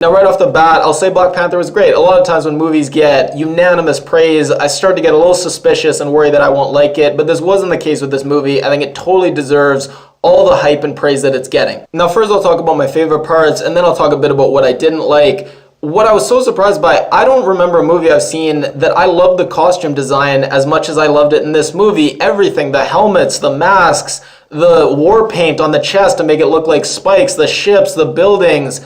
Now, right off the bat, I'll say Black Panther was great. A lot of times when movies get unanimous praise, I start to get a little suspicious and worry that I won't like it, but this wasn't the case with this movie. I think it totally deserves all the hype and praise that it's getting. Now, first I'll talk about my favorite parts, and then I'll talk a bit about what I didn't like. What I was so surprised by, I don't remember a movie I've seen that I loved the costume design as much as I loved it in this movie. Everything, the helmets, the masks, the war paint on the chest to make it look like spikes, the ships, the buildings,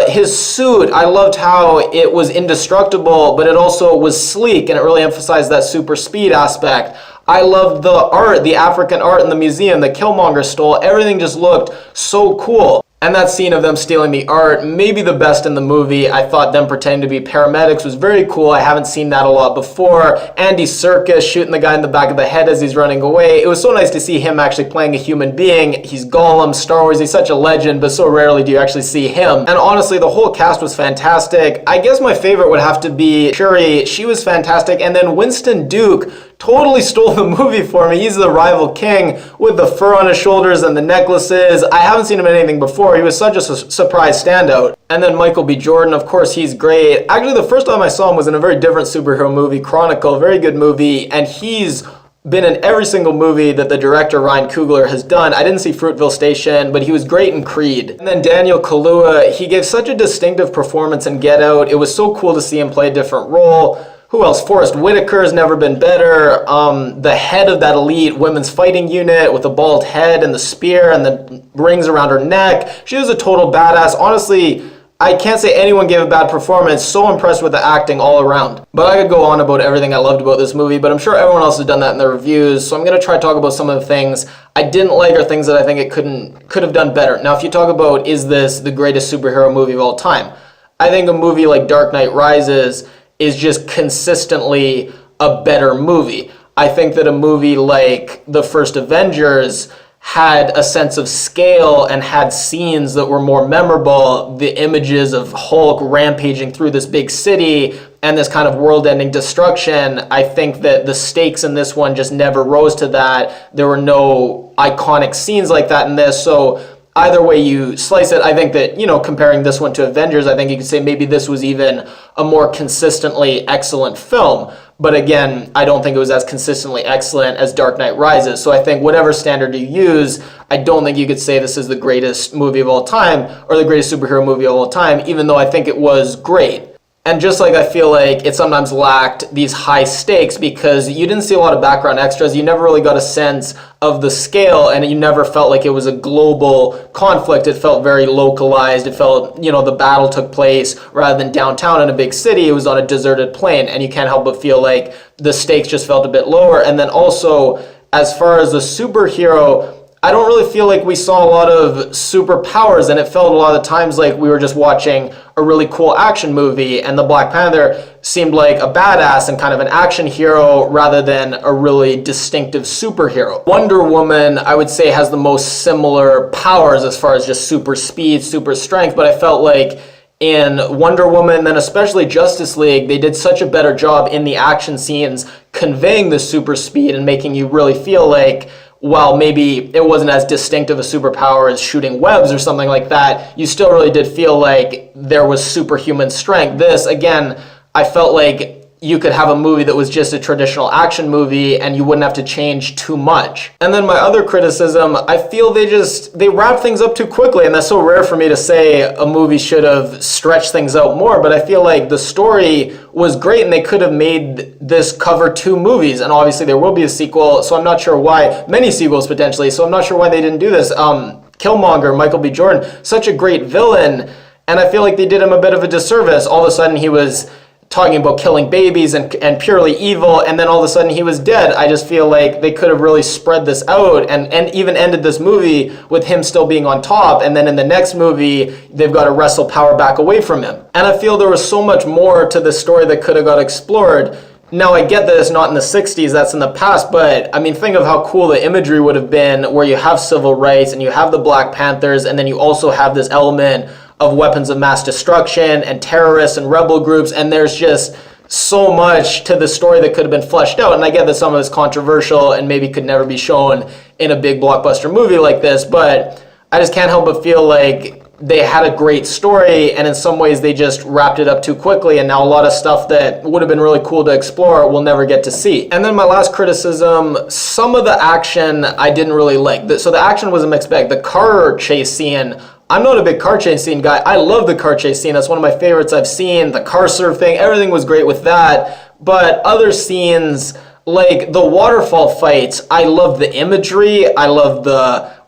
his suit. I loved how it was indestructible, but it also was sleek, and it really emphasized that super speed aspect. I loved the art, the African art in the museum that Killmonger stole. Everything just looked so cool. And that scene of them stealing the art, maybe the best in the movie. I thought them pretending to be paramedics was very cool. I haven't seen that a lot before. Andy Serkis shooting the guy in the back of the head as he's running away. It was so nice to see him actually playing a human being. He's Gollum, Star Wars, he's such a legend, but so rarely do you actually see him. And honestly, the whole cast was fantastic. I guess my favorite would have to be Shuri. She was fantastic. And then Winston Duke totally stole the movie for me. He's the rival king with the fur on his shoulders and the necklaces. I haven't seen him in anything before. He was such a surprise standout. And then Michael B. Jordan, of course, he's great. Actually, the first time I saw him was in a very different superhero movie, Chronicle, very good movie, and he's been in every single movie that the director Ryan Coogler has done. I didn't see Fruitvale Station, but he was great in Creed. And then Daniel Kaluuya, he gave such a distinctive performance in Get Out. It was so cool to see him play a different role. Who else? Forrest Whitaker has never been better. The head of that elite women's fighting unit with the bald head and the spear and the rings around her neck. She was a total badass. Honestly, I can't say anyone gave a bad performance. So impressed with the acting all around. But I could go on about everything I loved about this movie, but I'm sure everyone else has done that in their reviews. So I'm going to try to talk about some of the things I didn't like or things that I think it could have done better. Now, if you talk about, is this the greatest superhero movie of all time? I think a movie like Dark Knight Rises is just consistently a better movie. I think that a movie like the first Avengers had a sense of scale and had scenes that were more memorable. The images of Hulk rampaging through this big city and this kind of world-ending destruction, I think that the stakes in this one just never rose to that. There were no iconic scenes like that in this, so either way you slice it, I think that, comparing this one to Avengers, I think you could say maybe this was even a more consistently excellent film. But again, I don't think it was as consistently excellent as Dark Knight Rises. So I think whatever standard you use, I don't think you could say this is the greatest movie of all time or the greatest superhero movie of all time, even though I think it was great. And just like I feel like it sometimes lacked these high stakes because you didn't see a lot of background extras, you never really got a sense of the scale, and you never felt like it was a global conflict. It felt very localized. It felt, the battle took place rather than downtown in a big city. It was on a deserted plain, and you can't help but feel like the stakes just felt a bit lower. And then also, as far as the superhero, I don't really feel like we saw a lot of superpowers, and it felt a lot of times like we were just watching a really cool action movie, and the Black Panther seemed like a badass and kind of an action hero rather than a really distinctive superhero. Wonder Woman, I would say, has the most similar powers as far as just super speed, super strength, but I felt like in Wonder Woman, then especially Justice League, they did such a better job in the action scenes conveying the super speed and making you really feel like, while maybe it wasn't as distinctive a superpower as shooting webs or something like that, you still really did feel like there was superhuman strength. This, again, I felt like you could have a movie that was just a traditional action movie and you wouldn't have to change too much. And then my other criticism, I feel they wrap things up too quickly, and that's so rare for me to say a movie should have stretched things out more, but I feel like the story was great and they could have made this cover 2 movies, and obviously there will be a sequel, so I'm not sure why, many sequels potentially, so I'm not sure why they didn't do this. Killmonger, Michael B. Jordan, such a great villain, and I feel like they did him a bit of a disservice. All of a sudden he was talking about killing babies and purely evil, and then all of a sudden he was dead. I just feel like they could have really spread this out and even ended this movie with him still being on top, and then in the next movie they've got to wrestle power back away from him. And I feel there was so much more to this story that could have got explored. Now, I get that it's not in the 60s, that's in the past, but I mean, think of how cool the imagery would have been where you have civil rights and you have the Black Panthers, and then you also have this element of weapons of mass destruction and terrorists and rebel groups, and there's just so much to the story that could have been fleshed out. And I get that some of it's controversial and maybe could never be shown in a big blockbuster movie like this, but I just can't help but feel like they had a great story, and in some ways they just wrapped it up too quickly, and now a lot of stuff that would have been really cool to explore we'll never get to see. And then my last criticism, some of the action I didn't really like. So the action was a mixed bag. The car chase scene, I'm not a big car chase scene guy. I love the car chase scene. That's one of my favorites I've seen. The car surf thing, everything was great with that. But other scenes, like the waterfall fights, I love the imagery. I love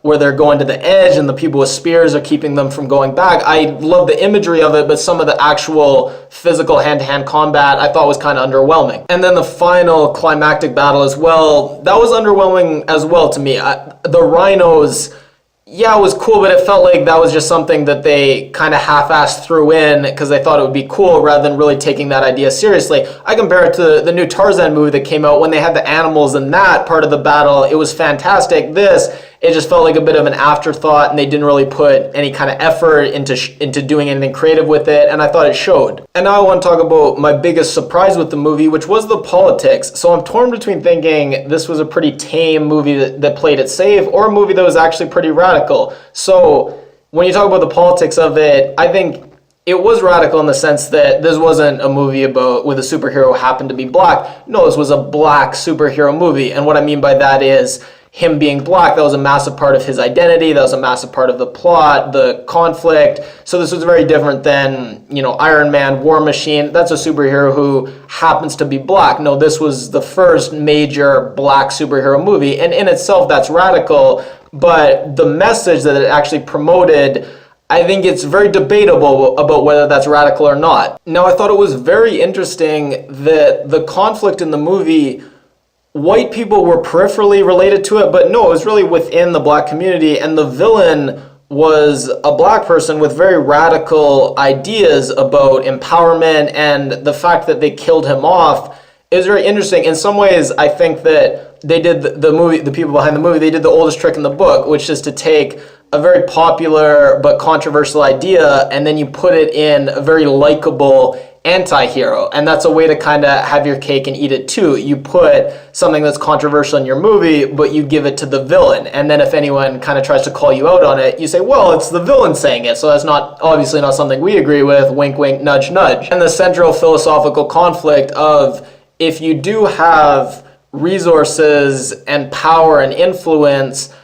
where they're going to the edge and the people with spears are keeping them from going back. I love the imagery of it, but some of the actual physical hand-to-hand combat I thought was kind of underwhelming. And then the final climactic battle as well, that was underwhelming as well to me. The rhinos, yeah, it was cool, but it felt like that was just something that they kind of half-assed threw in because they thought it would be cool rather than really taking that idea seriously. I compare it to the new Tarzan movie that came out when they had the animals in that part of the battle. It was fantastic. It just felt like a bit of an afterthought, and they didn't really put any kind of effort into doing anything creative with it, and I thought it showed. And now I want to talk about my biggest surprise with the movie, which was the politics. So I'm torn between thinking this was a pretty tame movie that played it safe, or a movie that was actually pretty radical. So when you talk about the politics of it, I think it was radical in the sense that this wasn't a movie with a superhero who happened to be black. No, this was a black superhero movie, and what I mean by that is him being black, that was a massive part of his identity, that was a massive part of the plot, the conflict. So this was very different than, Iron Man, War Machine. That's a superhero who happens to be black. No, this was the first major black superhero movie, and in itself that's radical, but the message that it actually promoted, I think it's very debatable about whether that's radical or not. Now, I thought it was very interesting that the conflict in the movie, white people were peripherally related to it, but no, it was really within the black community, and the villain was a black person with very radical ideas about empowerment, and the fact that they killed him off is very interesting. In some ways, I think that they did the people behind the movie, they did the oldest trick in the book, which is to take a very popular but controversial idea, and then you put it in a very likable anti-hero, and that's a way to kind of have your cake and eat it too. You put something that's controversial in your movie, but you give it to the villain, and then if anyone kind of tries to call you out on it, you say, well, it's the villain saying it, so that's obviously not something we agree with, wink wink, nudge nudge. And the central philosophical conflict of, if you do have resources and power and influence,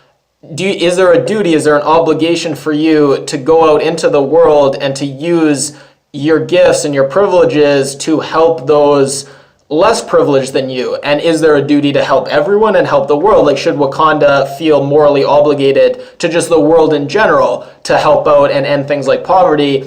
is there a duty, is there an obligation for you to go out into the world and to use your gifts and your privileges to help those less privileged than you? And is there a duty to help everyone and help the world? Like, should Wakanda feel morally obligated to just the world in general to help out and end things like poverty?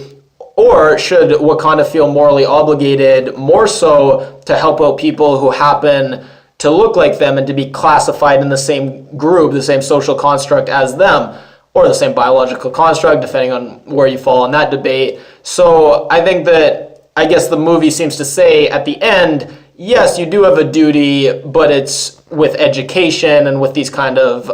Or should Wakanda feel morally obligated more so to help out people who happen to look like them and to be classified in the same group, the same social construct as them, or the same biological construct, depending on where you fall in that debate? So I think that, I guess the movie seems to say at the end, yes, you do have a duty, but it's with education and with these kind of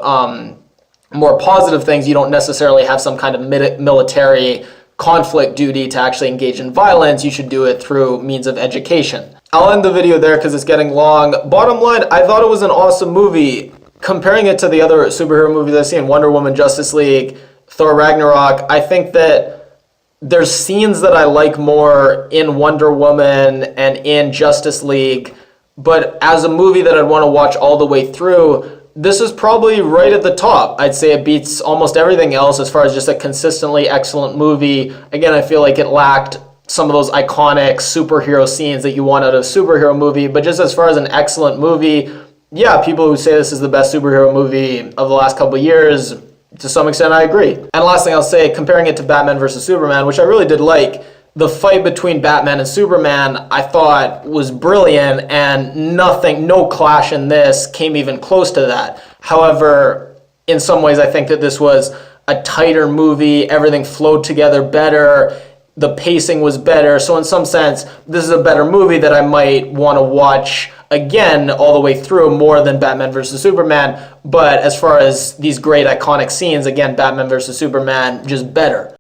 more positive things. You don't necessarily have some kind of military conflict duty to actually engage in violence. You should do it through means of education. I'll end the video there because it's getting long. Bottom line, I thought it was an awesome movie. Comparing it to the other superhero movies I've seen, Wonder Woman, Justice League, Thor Ragnarok, I think that there's scenes that I like more in Wonder Woman and in Justice League, but as a movie that I'd want to watch all the way through, this is probably right at the top. I'd say it beats almost everything else as far as just a consistently excellent movie. Again, I feel like it lacked some of those iconic superhero scenes that you want out of a superhero movie, but just as far as an excellent movie, yeah, people who say this is the best superhero movie of the last couple of years, to some extent I agree. And last thing I'll say, comparing it to Batman vs. Superman, which I really did like, the fight between Batman and Superman I thought was brilliant, and no clash in this came even close to that. However, in some ways I think that this was a tighter movie, everything flowed together better, the pacing was better, so in some sense this is a better movie that I might want to watch again all the way through more than Batman vs. Superman. But as far as these great iconic scenes, again, Batman vs. Superman, just better.